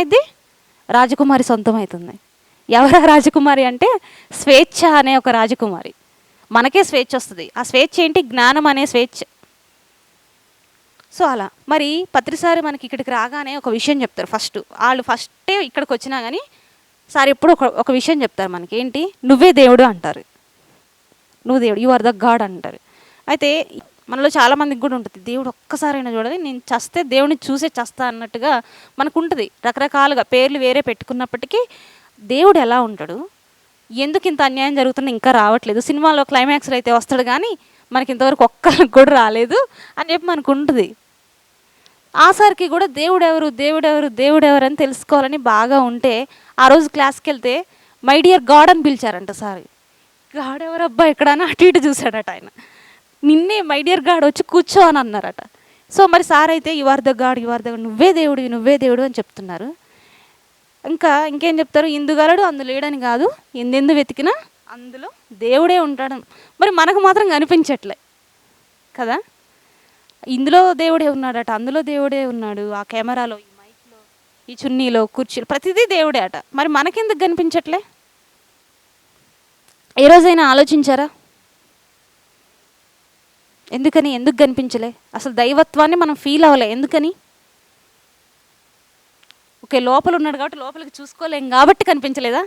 ఇది రాజకుమారి సొంతమవుతుంది. ఎవరా రాజకుమారి అంటే స్వేచ్ఛ అనే ఒక రాజకుమారి. మనకే స్వేచ్ఛ వస్తుంది. ఆ స్వేచ్ఛ ఏంటి? జ్ఞానం అనే స్వేచ్ఛ. సో అలా మరి పత్రిసారి మనకి ఇక్కడికి రాగానే ఒక విషయం చెప్తారు. వాళ్ళు ఫస్టే ఇక్కడికి వచ్చినా కానీ సార్ ఎప్పుడు ఒక విషయం చెప్తారు మనకి. ఏంటి? నువ్వే దేవుడు అంటారు. నువ్వు దేవుడు, యు ఆర్ ద గాడ్ అంటారు. అయితే మనలో చాలామందికి కూడా ఉంటుంది, దేవుడు ఒక్కసారైనా చూడాలి, నేను చస్తే దేవుడిని చూసే చస్తా అన్నట్టుగా మనకు ఉంటుంది. రకరకాలుగా పేర్లు వేరే పెట్టుకున్నప్పటికీ దేవుడు ఎలా ఉంటాడు, ఎందుకు ఇంత అన్యాయం జరుగుతున్నా ఇంకా రావట్లేదు, సినిమాలో క్లైమాక్స్లో అయితే వస్తాడు కానీ మనకి ఇంతవరకు ఒక్కరికి కూడా రాలేదు అని చెప్పి మనకు ఉంటుంది. ఆసారికి కూడా దేవుడెవరు దేవుడెవరు దేవుడెవరు అని తెలుసుకోవాలని బాగా ఉంటే ఆ రోజు క్లాస్కి వెళ్తే మై డియర్ గాడ్ అని పిలిచారంట సార్. గాడ్ ఎవరబ్బా ఎక్కడ అని అటు ఇటు చూశాడట ఆయన. నిన్నే మై డియర్ గాడ్ వచ్చి కూర్చో అని అన్నారట. సో మరి సార్ అయితే you are the god, you are the god, నువ్వే దేవుడు అని చెప్తున్నారు. ఇంకేం చెప్తారు? ఇందుగలడు అందు లేడని కాదు, ఎందెందు వెతికినా అందులో దేవుడే ఉంటాడు. మరి మనకు మాత్రం కనిపించట్లే కదా. ఇందులో దేవుడే ఉన్నాడట, అందులో దేవుడే ఉన్నాడు, ఆ కెమెరాలో, ఈ మైక్లో, ఈ చున్నీలో, కుర్చీలో, ప్రతిదీ దేవుడే అట. మరి మనకెందుకు కనిపించట్లే? ఏ రోజైనా ఆలోచించారా? ఎందుకు కనిపించలే? అసలు దైవత్వాన్ని మనం ఫీల్ అవ్వలే. ఎందుకని? ఓకే, లోపల ఉన్నాడు కాబట్టి లోపలికి చూసుకోలేం కాబట్టి కనిపించలేదా?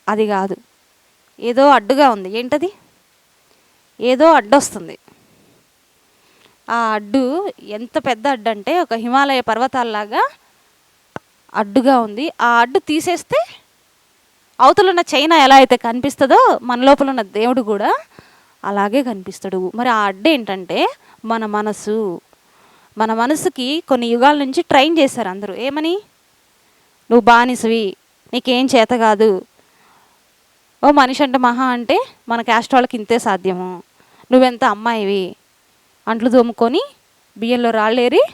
అది కాదు, ఏదో అడ్డుగా ఉంది. ఏంటది? ఏదో అడ్డొస్తుంది. ఆ అడ్డు ఎంత పెద్ద అడ్డు అంటే ఒక హిమాలయ పర్వతాల్లాగా అడ్డుగా ఉంది. ఆ అడ్డు తీసేస్తే అవతల ఉన్న చైనా ఎలా అయితే కనిపిస్తుందో మన లోపల ఉన్న దేవుడు కూడా అలాగే కనిపిస్తాడు. మరి ఆ అడ్డు ఏంటంటే మన మనసు. మన మనసుకి కొన్ని యుగాల నుంచి ట్రైన్ చేశారు అందరూ. ఏమని? నువ్వు బానిసవి, నీకేం చేత కాదు, ఓ మనిషి అంటే మహా అంటే మన క్యాస్ట్ వాళ్ళకి ఇంతే సాధ్యము, నువ్వెంత అమ్మాయివి, అంట్లు తోముకొని బియ్యంలో రాళ్ళేరి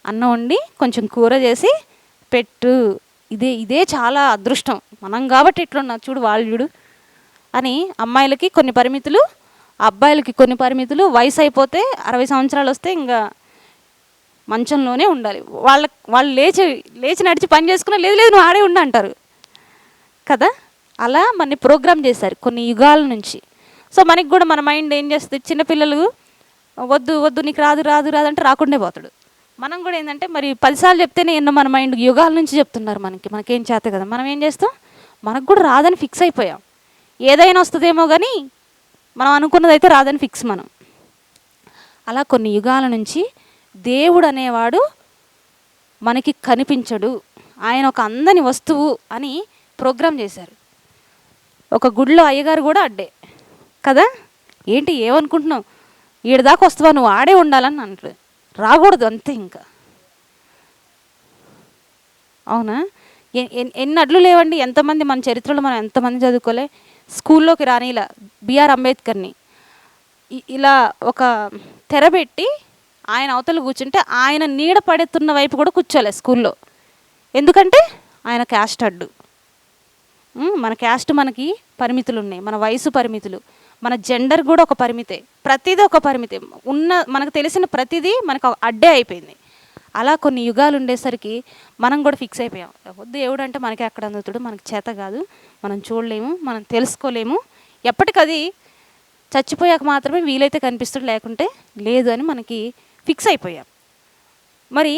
అన్నం వండి కొంచెం కూర చేసి పెట్టు, ఇదే చాలా అదృష్టం, మనం కాబట్టి ఇట్లున్నా చూడు వాళ్ళు చూడు అని అమ్మాయిలకి కొన్ని పరిమితులు, అబ్బాయిలకి కొన్ని పరిమితులు. వయసు అయిపోతే 60 సంవత్సరాలు వస్తే ఇంకా మంచంలోనే ఉండాలి. వాళ్ళు లేచి నడిచి పని చేసుకున్నా లేదు నువ్వు ఆడే ఉండి అంటారు కదా. అలా మనని ప్రోగ్రామ్ చేశారు కొన్ని యుగాల నుంచి. సో మనకి కూడా మన మైండ్ ఏం చేస్తుంది? చిన్నపిల్లలు వద్దు నీకు రాదు అంటే రాకుండే పోతాడు. మనం కూడా ఏంటంటే మరి 10 సార్లు చెప్తేనే ఎన్నో మన మైండ్ యుగాల నుంచి చెప్తున్నారు మనకేం చేత కదా. మనం ఏం చేస్తాం? మనకు కూడా రాదని ఫిక్స్ అయిపోయాం. ఏదైనా వస్తుందేమో కానీ మనం అనుకున్నదైతే రాదని ఫిక్స్ మనం. అలా కొన్ని యుగాల నుంచి దేవుడు అనేవాడు మనకి కనిపించడు, ఆయన ఒక అందని వస్తువు అని ప్రోగ్రామ్ చేశారు. ఒక గుడిలో అయ్యగారు కూడా అడ్డే కదా. ఏంటి ఏమనుకుంటున్నావు, ఈడదాకా వస్తావా, నువ్వు ఆడే ఉండాలని అంటారు. రాకూడదు అంతే ఇంకా. అవునా? ఎన్ని అడ్లు లేవండి. ఎంతమంది మన చరిత్రలో మనం ఎంతమంది చదువుకోలే. స్కూల్లోకి రానిలా బిఆర్ అంబేద్కర్ని ఇలా ఒక తెర పెట్టి ఆయన అవతల కూర్చుంటే ఆయన నీడ పడుతున్న వైపు కూడా కూర్చోలే స్కూల్లో. ఎందుకంటే ఆయన క్యాస్ట్ అడ్డు. మన క్యాస్ట్ మనకి పరిమితులు ఉన్నాయి, మన వయసు పరిమితులు, మన జెండర్ కూడా ఒక పరిమితే, ప్రతిదీ ఒక పరిమితే. మనకు తెలిసిన ప్రతిదీ మనకు అడ్డే అయిపోయింది. అలా కొన్ని యుగాలు ఉండేసరికి మనం కూడా ఫిక్స్ అయిపోయాం, దేవుడు అంటే మనకి అక్కడ అందుతాడు, మనకి చేత కాదు, మనం చూడలేము, మనం తెలుసుకోలేము, ఎప్పటికది చచ్చిపోయాక మాత్రమే వీలైతే కనిపిస్తాడు, లేకుంటే లేదు అని మనకి ఫిక్స్ అయిపోయాం. మరి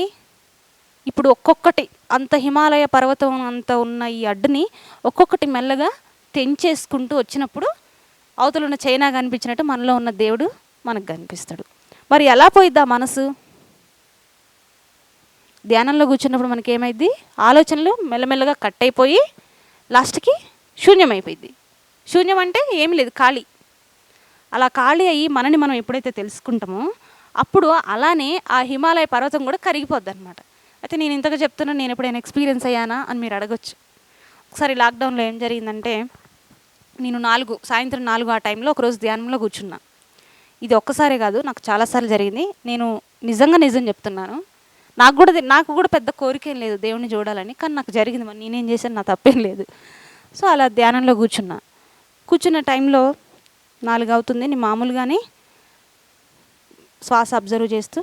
ఇప్పుడు ఒక్కొక్కటి అంత హిమాలయ పర్వతం అంత ఉన్న ఈ అడ్డుని ఒక్కొక్కటి మెల్లగా తెంచేసుకుంటూ వచ్చినప్పుడు అవతల ఉన్న చైనా కనిపించినట్టు మనలో ఉన్న దేవుడు మనకు కనిపిస్తాడు. మరి ఎలా పోయిద్ది ఆ మనసు? ధ్యానంలో కూర్చున్నప్పుడు మనకి ఏమైంది? ఆలోచనలు మెల్లమెల్లగా కట్ అయిపోయి లాస్ట్కి శూన్యమైపోయింది. శూన్యం అంటే ఏమి లేదు, ఖాళీ. అలా ఖాళీ అయ్యి మనని మనం ఎప్పుడైతే తెలుసుకుంటామో అప్పుడు అలానే ఆ హిమాలయ పర్వతం కూడా కరిగిపోద్ది అనమాట. అయితే నేను ఇంతగా చెప్తున్నా, నేను ఎప్పుడైనా ఎక్స్పీరియన్స్ అయ్యానా అని మీరు అడగచ్చు. ఒకసారి లాక్డౌన్లో ఏం జరిగిందంటే, నేను సాయంత్రం 4 ఆ టైంలో ఒకరోజు ధ్యానంలో కూర్చున్నా. ఇది ఒక్కసారే కాదు, నాకు చాలాసార్లు జరిగింది. నేను నిజం చెప్తున్నాను. నాకు కూడా పెద్ద కోరికేం లేదు దేవుణ్ణి చూడాలని, కానీ నాకు జరిగింది. మరి నేనేం చేశాను, నా తప్పేం లేదు. సో అలా ధ్యానంలో కూర్చున్న టైంలో 4 అవుతుంది. నేను మామూలుగానే శ్వాస అబ్జర్వ్ చేస్తూ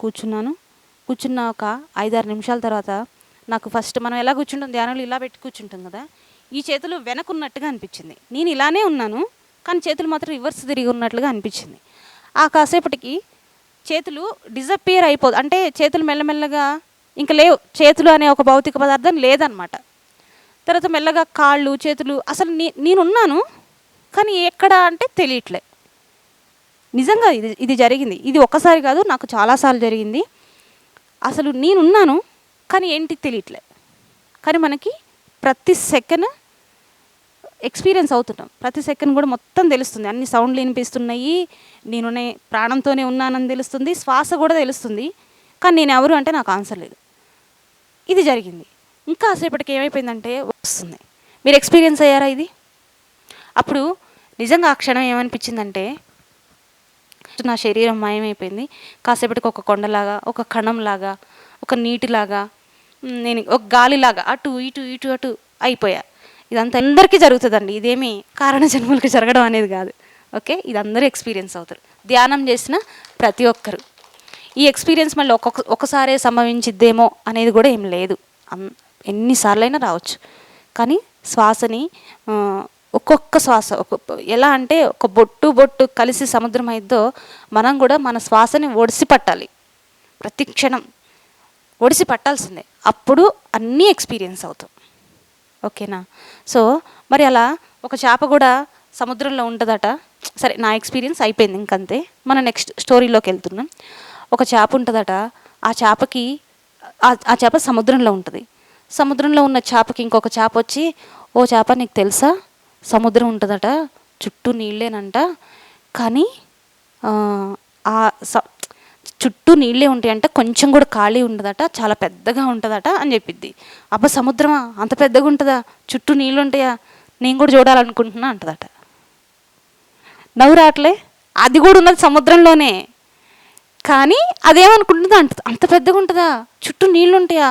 కూర్చున్న ఒక 5-6 నిమిషాల తర్వాత నాకు ఫస్ట్ మనం ఎలా కూర్చుంటాం ధ్యానంలో ఇలా పెట్టి కూర్చుంటాం కదా, ఈ చేతులు వెనకున్నట్టుగా అనిపించింది. నేను ఇలానే ఉన్నాను కానీ చేతులు మాత్రం రివర్స్ తిరిగి ఉన్నట్లుగా అనిపించింది. ఆ కాసేపటికి చేతులు డిజపియర్ అయిపోదు, అంటే చేతులు మెల్లమెల్లగా ఇంకా లేవు, చేతులు అనే ఒక భౌతిక పదార్థం లేదనమాట. తర్వాత మెల్లగా కాళ్ళు చేతులు, అసలు నేనున్నాను కానీ ఎక్కడ అంటే తెలియట్లే. నిజంగా ఇది జరిగింది. ఇది ఒక్కసారి కాదు, నాకు చాలాసార్లు జరిగింది. అసలు నేనున్నాను కానీ ఏంటి తెలియట్లే. కానీ మనకి ప్రతి సెకండ్ ఎక్స్పీరియన్స్ అవుతున్నాం, ప్రతి సెకండ్ కూడా మొత్తం తెలుస్తుంది. అన్ని సౌండ్లు వినిపిస్తున్నాయి, నేను ప్రాణంతోనే ఉన్నానని తెలుస్తుంది, శ్వాస కూడా తెలుస్తుంది. కానీ నేను ఎవరు అంటే నాకు ఆన్సర్ లేదు. ఇది జరిగింది. ఇంకా సేపటికి ఏమైపోయిందంటే వస్తుంది. మీరు ఎక్స్పీరియన్స్ అయ్యారా ఇది? అప్పుడు నిజంగా ఆ క్షణం ఏమనిపించిందంటే నా శరీరం మాయమైపోయింది. కాసేపటికి ఒక కొండలాగా, ఒక కణంలాగా, ఒక నీటిలాగా, నేను ఒక గాలిలాగా అటు ఇటు ఇటు అటు అయిపోయా. ఇదంతా అందరికీ జరుగుతుందండి, ఇదేమి కారణ జన్మలకు జరగడం అనేది కాదు. ఓకే, ఇది అందరూ ఎక్స్పీరియన్స్ అవుతారు, ధ్యానం చేసిన ప్రతి ఒక్కరు. ఈ ఎక్స్పీరియన్స్ మళ్ళీ ఒకసారే సంభవించిద్దేమో అనేది కూడా ఏం లేదు, ఎన్నిసార్లైనా రావచ్చు. కానీ శ్వాసని ఒక్కొక్క శ్వాస ఎలా అంటే ఒక బొట్టు కలిసి సముద్రం అయిద్దో మనం కూడా మన శ్వాసని ఒడిసి పట్టాలి, ప్రతి క్షణం ఒడిసి పట్టాల్సిందే, అప్పుడు అన్నీ ఎక్స్పీరియన్స్ అవుతాం. ఓకేనా? సో మరి అలా ఒక చేప కూడా సముద్రంలో ఉంటుందట. సరే, నా ఎక్స్పీరియన్స్ అయిపోయింది ఇంకంతే. మన నెక్స్ట్ స్టోరీలోకి వెళ్తున్నాం. ఒక చేప ఉంటుందట, ఆ చేపకి ఆ చేప సముద్రంలో ఉంటుంది. సముద్రంలో ఉన్న చేపకి ఇంకొక చేప వచ్చి, ఓ చేప నీకు తెలుసా సముద్రం ఉంటుందట, చుట్టూ నీళ్ళేనంట, కానీ చుట్టూ నీళ్ళే ఉంటాయంట, కొంచెం కూడా ఖాళీ ఉండదట, చాలా పెద్దగా ఉంటుందట అని చెప్పిద్ది. అబ్బా సముద్రమా అంత పెద్దగా ఉంటుందా, చుట్టూ నీళ్ళు ఉంటాయా, నేను కూడా చూడాలనుకుంటున్నా అంటదట. నవ్వు రావట్లే? అది కూడా ఉన్నది సముద్రంలోనే, కానీ అదేమనుకుంటుందో అంత పెద్దగా ఉంటుందా, చుట్టూ నీళ్ళు ఉంటాయా,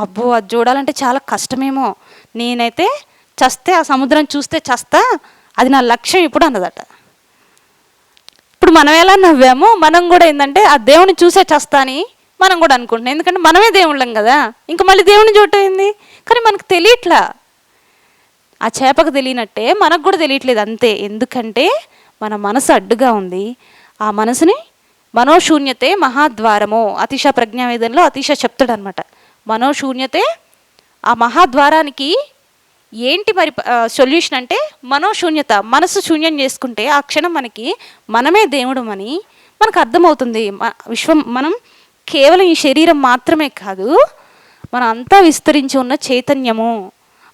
అబ్బో అది చూడాలంటే చాలా కష్టమేమో, నేనైతే చస్తే ఆ సముద్రం చూస్తే చస్తా, అది నా లక్ష్యం ఇప్పుడు అన్నదట. ఇప్పుడు మనం ఎలా నవ్వామో మనం కూడా ఏంటంటే ఆ దేవుని చూసే చస్తా అని మనం కూడా అనుకుంటున్నాం, ఎందుకంటే మనమే దేవుళ్ళం కదా, ఇంకా మళ్ళీ దేవుని చూడటం ఏంది. కానీ మనకు తెలియట్లా, ఆ చేపకు తెలియనట్టే మనకు కూడా తెలియట్లేదు అంతే. ఎందుకంటే మన మనసు అడ్డుగా ఉంది. ఆ మనసుని మనోశూన్యతే మహాద్వారము, అతిశ ప్రజ్ఞావేదంలో అతిశ చెప్తాడు అనమాట. మనోశూన్యతే, ఆ మహాద్వారానికి ఏంటి మరి సొల్యూషన్ అంటే మనోశూన్యత, మనసు శూన్యం చేసుకుంటే ఆ క్షణం మనమే దేవుడు అని మనకు అర్థమవుతుంది. విశ్వం మనం కేవలం ఈ శరీరం మాత్రమే కాదు, మనం అంతా విస్తరించి ఉన్న చైతన్యము,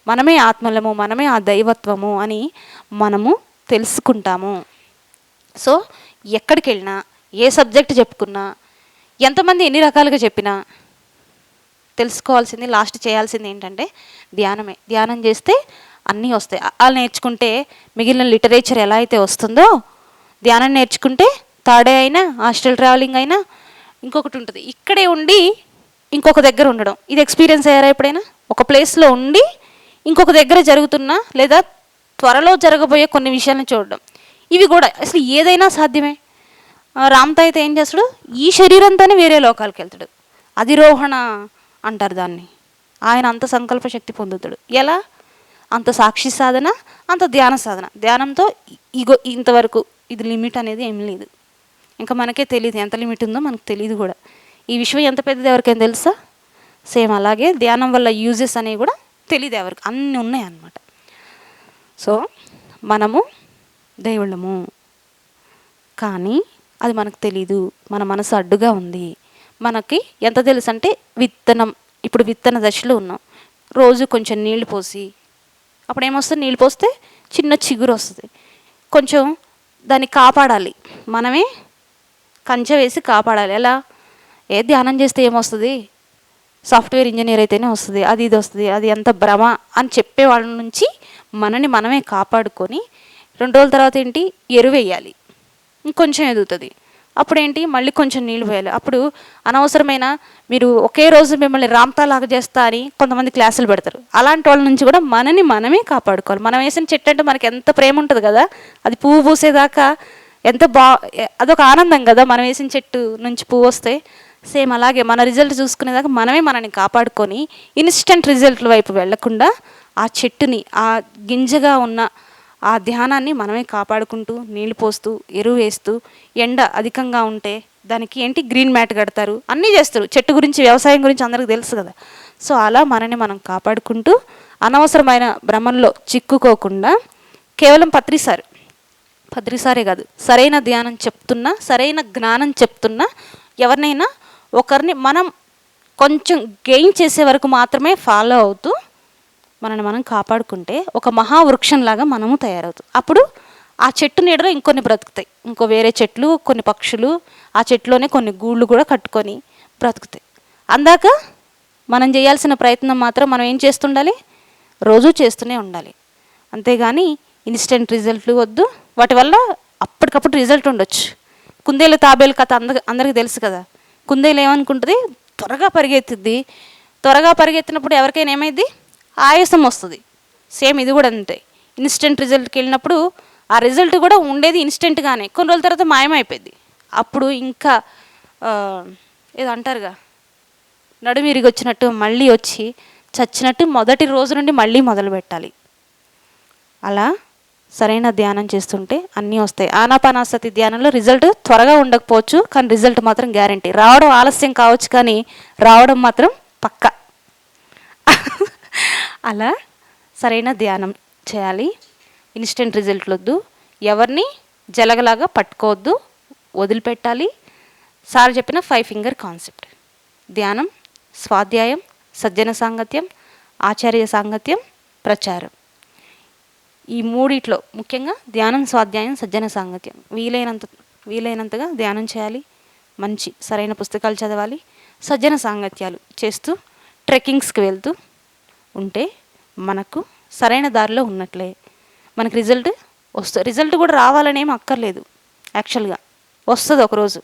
మనమే ఆత్మలము, మనమే ఆ దైవత్వము అని మనము తెలుసుకుంటాము. సో ఎక్కడికి వెళ్ళినా, ఏ సబ్జెక్ట్ చెప్పుకున్నా, ఎంతమంది ఎన్ని రకాలుగా చెప్పినా తెలుసుకోవాల్సింది, లాస్ట్ చేయాల్సింది ఏంటంటే ధ్యానమే. ధ్యానం చేస్తే అన్నీ వస్తాయి. అలా నేర్చుకుంటే మిగిలిన లిటరేచర్ ఎలా అయితే వస్తుందో, ధ్యానం నేర్చుకుంటే తాడే అయినా, హాస్టల్ ట్రావెలింగ్ అయినా, ఇంకొకటి ఉంటుంది ఇక్కడే ఉండి ఇంకొక దగ్గర ఉండడం. ఇది ఎక్స్పీరియన్స్ అయ్యారా ఎప్పుడైనా? ఒక ప్లేస్లో ఉండి ఇంకొక దగ్గర జరుగుతున్నా లేదా త్వరలో జరగబోయే కొన్ని విషయాలను చూడడం, ఇవి కూడా అసలు ఏదైనా సాధ్యమే. రామ్తో అయితే ఏం చేస్తాడు, ఈ శరీరంతోనే వేరే లోకాలకు వెళ్తాడు, అధిరోహణ అంటారు దాన్ని. ఆయన అంత సంకల్ప శక్తి పొందుతాడు. ఎలా? అంత సాక్షి సాధన, అంత ధ్యాన సాధన. ధ్యానంతో ఇంతవరకు, ఇది లిమిట్ అనేది ఏం లేదు. ఇంకా మనకే తెలియదు ఎంత లిమిట్ ఉందో, మనకు తెలియదు కూడా. ఈ విషయం ఎంత పెద్దది ఎవరికైనా తెలుసా? సేమ్ అలాగే ధ్యానం వల్ల యూజెస్ అనేవి కూడా తెలియదు ఎవరికి, అన్నీ ఉన్నాయి అన్నమాట. సో మనము దేవుళ్ళము, కానీ అది మనకు తెలీదు, మన మనసు అడ్డుగా ఉంది. మనకి ఎంత తెలుసు అంటే విత్తనం, ఇప్పుడు విత్తన దశలో ఉన్నాం. రోజు కొంచెం నీళ్లు పోసి, అప్పుడు ఏమొస్తుంది, నీళ్ళు పోస్తే చిన్న చిగురు వస్తుంది. కొంచెం దాన్ని కాపాడాలి, మనమే కంచె వేసి కాపాడాలి. ఎలా? ధ్యానం చేస్తే ఏమొస్తుంది, సాఫ్ట్వేర్ ఇంజనీర్ అయితేనే వస్తుంది, అది ఇది వస్తుంది, అది ఎంత భ్రమ అని చెప్పే వాళ్ళ నుంచి మనమే కాపాడుకొని 2 రోజుల తర్వాత ఏంటి, ఎరువేయాలి, ఇంకొంచెం ఎదుగుతుంది. అప్పుడేంటి, మళ్ళీ కొంచెం నీళ్ళు పోయాలి. అప్పుడు అనవసరమైన మీరు ఒకే రోజు మిమ్మల్ని రామ్తాలాగా చేస్తా అని కొంతమంది క్లాసులు పెడతారు. అలాంటి వాళ్ళ నుంచి కూడా మనమే కాపాడుకోవాలి. మనం వేసిన చెట్టు అంటే మనకి ఎంత ప్రేమ ఉంటుంది కదా, అది పువ్వు పూసేదాకా ఎంత అదొక ఆనందం కదా. మనం వేసిన చెట్టు నుంచి పువ్వు వస్తే సేమ్ అలాగే మన రిజల్ట్ చూసుకునేదాకా మనమే మనని కాపాడుకొని ఇన్స్టెంట్ రిజల్ట్ల వైపు వెళ్లకుండా ఆ చెట్టుని, ఆ గింజగా ఉన్న ఆ ధ్యానాన్ని మనమే కాపాడుకుంటూ నీళ్లు పోస్తూ ఎరువు వేస్తూ, ఎండ అధికంగా ఉంటే దానికి ఏంటి గ్రీన్ మ్యాట్ కడతారు, అన్నీ చేస్తారు. చెట్టు గురించి, వ్యవసాయం గురించి అందరికీ తెలుసు కదా. సో అలా మనని మనం కాపాడుకుంటూ అనవసరమైన భ్రమంలో చిక్కుకోకుండా కేవలం పత్రిసారే కాదు, సరైన ధ్యానం చెప్తున్నా, సరైన జ్ఞానం చెప్తున్నా, ఎవరినైనా ఒకరిని మనం కొంచెం గెయిన్ చేసే వరకు మాత్రమే ఫాలో అవుతూ మనని మనం కాపాడుకుంటే ఒక మహావృక్షంలాగా మనము తయారవుతాం. అప్పుడు ఆ చెట్టు నీడలో ఇంకొన్ని బ్రతుకుతాయి, ఇంకో వేరే చెట్లు, కొన్ని పక్షులు ఆ చెట్లోనే కొన్ని గూళ్ళు కూడా కట్టుకొని బ్రతుకుతాయి. అందాక మనం చేయాల్సిన ప్రయత్నం మాత్రం మనం ఏం చేస్తుండాలి, రోజూ చేస్తూనే ఉండాలి. అంతేగాని ఇన్స్టెంట్ రిజల్ట్లు వద్దు. వాటి వల్ల అప్పటికప్పుడు రిజల్ట్ ఉండొచ్చు. కుందేలు తాబేలు కథ అందరికీ తెలుసు కదా. కుందేలు ఏమనుకుంటుంది, త్వరగా పరిగెత్తుద్ది. త్వరగా పరిగెత్తినప్పుడు ఎవరికైనా ఏమైంది, ఆయాసం వస్తుంది. సేమ్ ఇది కూడా అంతే. ఇన్స్టెంట్ రిజల్ట్కి వెళ్ళినప్పుడు ఆ రిజల్ట్ కూడా ఉండేది ఇన్స్టెంట్గానే, కొన్ని రోజుల తర్వాత మాయమైపోయింది. అప్పుడు ఇంకా ఏదో అంటారుగా, నడుమిరిగి వచ్చినట్టు మళ్ళీ వచ్చి చచ్చినట్టు మొదటి రోజు నుండి మళ్ళీ మొదలు పెట్టాలి. అలా సరైన ధ్యానం చేస్తుంటే అన్నీ వస్తాయి. ఆనాపానాసతి ధ్యానంలో రిజల్ట్ త్వరగా ఉండకపోవచ్చు, కానీ రిజల్ట్ మాత్రం గ్యారంటీ. రావడం ఆలస్యం కావచ్చు, కానీ రావడం మాత్రం పక్కా. అలా సరైన ధ్యానం చేయాలి. ఇన్స్టెంట్ రిజల్ట్లు వద్దు, ఎవరిని జలగలాగా పట్టుకోవద్దు, వదిలిపెట్టాలి. సార్ చెప్పిన 5 ఫింగర్ కాన్సెప్ట్: ధ్యానం, స్వాధ్యాయం, సజ్జన సాంగత్యం, ఆచార్య సాంగత్యం, ప్రచారం. ఈ మూడిట్లో ముఖ్యంగా ధ్యానం, స్వాధ్యాయం, సజ్జన సాంగత్యం వీలైనంతగా ధ్యానం చేయాలి. మంచి సరైన పుస్తకాలు చదవాలి. సజ్జన సాంగత్యాలు చేస్తూ ట్రెక్కింగ్స్కి వెళ్తూ ఉంటే మనకు సరైన దారిలో ఉన్నట్లే. మనకు రిజల్ట్ కూడా రావాలనేం అక్కర్లేదు. యాక్చువల్గా వస్తుంది ఒకరోజు.